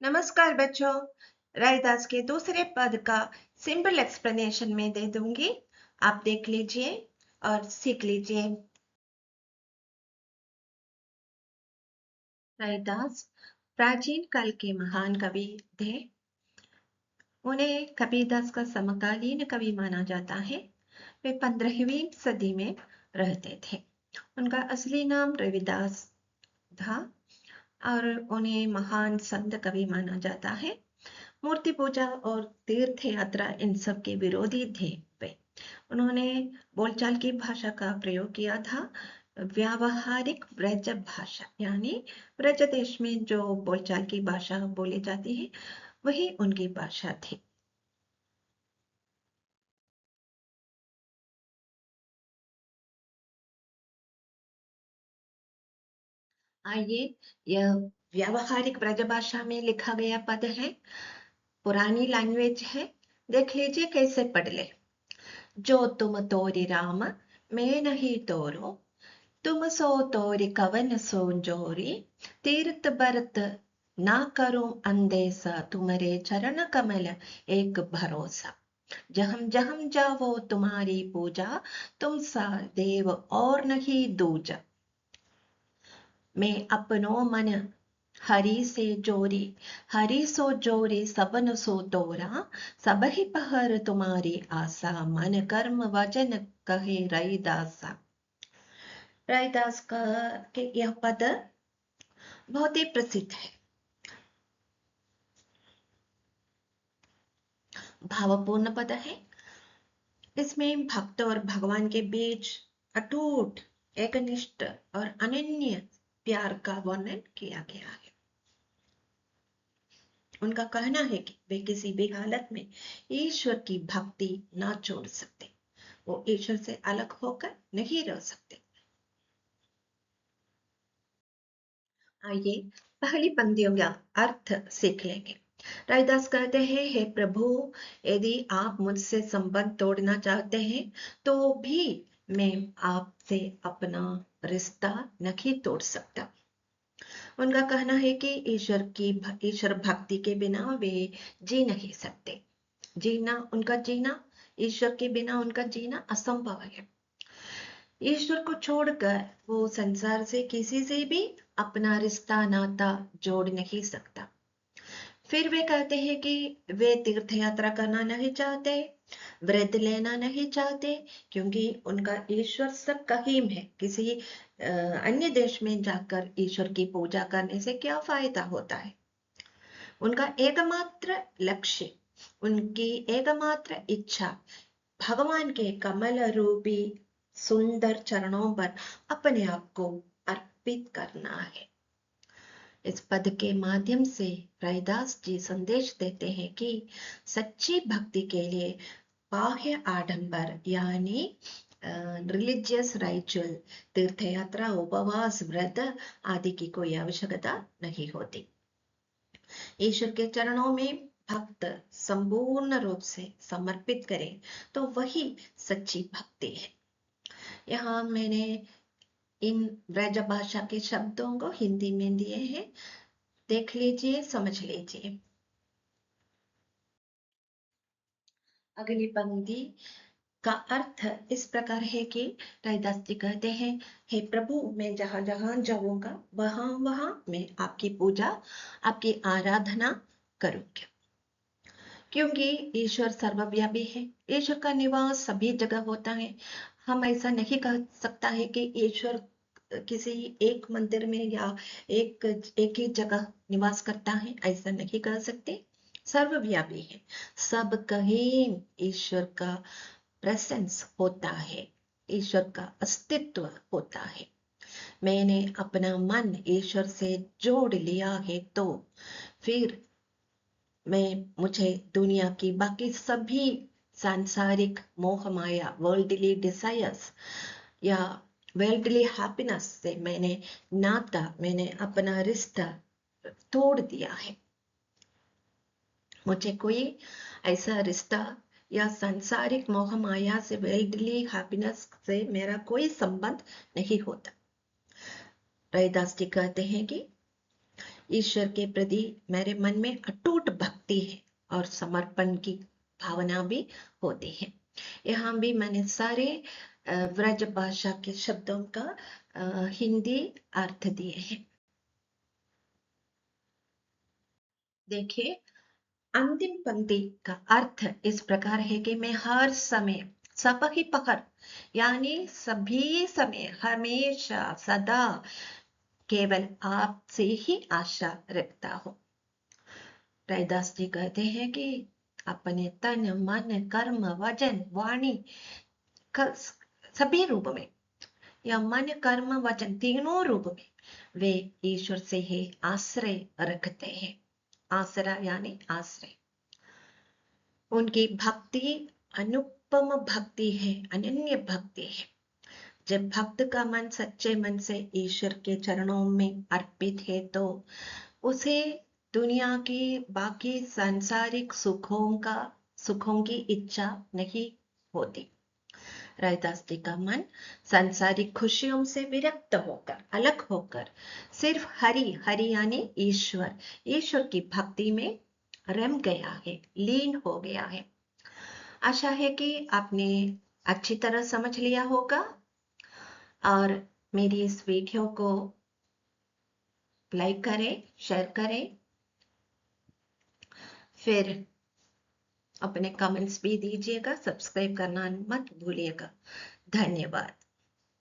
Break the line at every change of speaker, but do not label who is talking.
नमस्कार बच्चों। रैदास के दूसरे पद का सिंपल एक्सप्लेनेशन में दे दूंगी। आप देख लीजिए और सीख लीजिए। रैदास प्राचीन काल के महान कवि थे। उन्हें कबीरदास का समकालीन कवि माना जाता है। वे 15वीं सदी में रहते थे। उनका असली नाम रविदास था और उन्हें महान संत कवि माना जाता है। मूर्ति पूजा और तीर्थ यात्रा इन सब के विरोधी थे वे। उन्होंने बोलचाल की भाषा का प्रयोग किया था। व्यावहारिक ब्रज भाषा यानी ब्रज देश में जो बोलचाल की भाषा बोली जाती है वही उनकी भाषा थी। आइए, यह व्यावहारिक ब्रज भाषा में लिखा गया पद है। पुरानी लैंग्वेज है। देख लीजिए कैसे पढ़ ले। जो तुम तोरी राम मैं नहीं तोरो, तुम सो तोरी कवन सो जोरी, तीर्थ बरत ना करूं अंदेसा, तुम्हारे चरण कमल एक भरोसा। जहम जहम जावो तुम्हारी पूजा, तुम सा देव और नहीं दूजा। मैं अपनो मन हरि से जोरी, हरि सो जोरी सबन सो तोरा, सब ही पहर तुम्हारी आशा, मन कर्म वचन कहे रैदासा। रैदास का के यह पद बहुत ही प्रसिद्ध है। भावपूर्ण पद है। इसमें भक्त और भगवान के बीच अटूट एकनिष्ठ और अनन्य प्यार का वर्णन किया गया है। उनका कहना है कि वे किसी भी हालत में ईश्वर की भक्ति ना छोड़ सकते। वो ईश्वर से अलग होकर नहीं रह सकते। आइए पहली पंक्तियों का अर्थ सीख लेंगे। रैदास कहते हैं, हे प्रभु, यदि आप मुझसे संबंध तोड़ना चाहते हैं तो भी मैं आपसे अपना रिश्ता नहीं तोड़ सकता। उनका कहना है कि ईश्वर भक्ति के बिना वे जी नहीं सकते। जीना ईश्वर के बिना उनका जीना असंभव है। ईश्वर को छोड़कर वो संसार से किसी से भी अपना रिश्ता नाता जोड़ नहीं सकता। फिर वे कहते हैं कि वे तीर्थ यात्रा करना नहीं चाहते, व्रत लेना नहीं चाहते, क्योंकि उनका ईश्वर सब कहीम है। किसी अन्य देश में जाकर ईश्वर की पूजा करने से क्या फायदा होता है। उनका एकमात्र लक्ष्य, उनकी एकमात्र इच्छा भगवान के कमल रूपी सुंदर चरणों पर अपने आप को अर्पित करना है। इस पद के माध्यम से रैदास जी संदेश देते हैं कि सच्ची भक्ति के लिए बाह्य आडंबर यानी रिलीजियस राइचुअल, तीर्थ यात्रा, उपवास, व्रत आदि की कोई आवश्यकता नहीं होती। ईश्वर के चरणों में भक्त संपूर्ण रूप से समर्पित करें तो वही सच्ची भक्ति है। यहाँ मैंने इन ब्रज भाषा के शब्दों को हिंदी में दिए हैं। देख लीजिए, समझ लीजिए। अगली पंक्ति का अर्थ इस प्रकार है कि रैदास जी कहते हैं, हे प्रभु, मैं जहां जहां जाऊंगा वहां वहां मैं आपकी पूजा, आपकी आराधना करूंगा, क्योंकि ईश्वर सर्वव्यापी है। ईश्वर का निवास सभी जगह होता है। हम ऐसा नहीं कह सकता है कि ईश्वर किसी एक मंदिर में या एक एक ही जगह निवास करता है, ऐसा नहीं कह सकते। सर्वव्यापी है, सब कहीं ईश्वर का प्रेजेंस होता है, ईश्वर का अस्तित्व होता है। मैंने अपना मन ईश्वर से जोड़ लिया है तो फिर मुझे दुनिया की बाकी सभी सांसारिक मोह माया, वर्ल्डली डिजायर्स या वर्ल्डली हैप्पीनेस से मैंने अपना रिश्ता तोड़ दिया है। मुझे कोई ऐसा रिश्ता या सांसारिक मोह माया से, वर्ल्डली हैप्पीनेस से मेरा कोई संबंध नहीं होता। रैदास जी कहते हैं कि ईश्वर के प्रति मेरे मन में अटूट भक्ति है और समर्पण की भावना भी होती है। यहाँ भी मैंने सारे व्रज भाषा के शब्दों का हिंदी अर्थ दिए हैं। देखिए, अंतिम पंक्ति का अर्थ इस प्रकार है कि मैं हर समय सब ही पहर यानी सभी समय हमेशा सदा केवल आपसे ही आशा रखता हूँ। रैदास जी कहते हैं कि अपने तन मन कर्म वचन वाणी सभी रूप में या मन कर्म वचन तीनों रूप में वे ईश्वर से ही आश्रय रखते हैं। आसरा यानी आश्रय। उनकी भक्ति अनुपम भक्ति है, अनन्य भक्ति है। जब भक्त का मन सच्चे मन से ईश्वर के चरणों में अर्पित है तो उसे दुनिया की बाकी सांसारिक सुखों की इच्छा नहीं होती। रैदास जी का मन सांसारिक खुशियों से विरक्त होकर, अलग होकर सिर्फ हरि हरि यानी ईश्वर की भक्ति में रम गया है, लीन हो गया है। आशा है कि आपने अच्छी तरह समझ लिया होगा और मेरी इस वीडियो को लाइक करें, शेयर करें, फिर अपने कमेंट्स भी दीजिएगा। सब्सक्राइब करना मत भूलिएगा। धन्यवाद।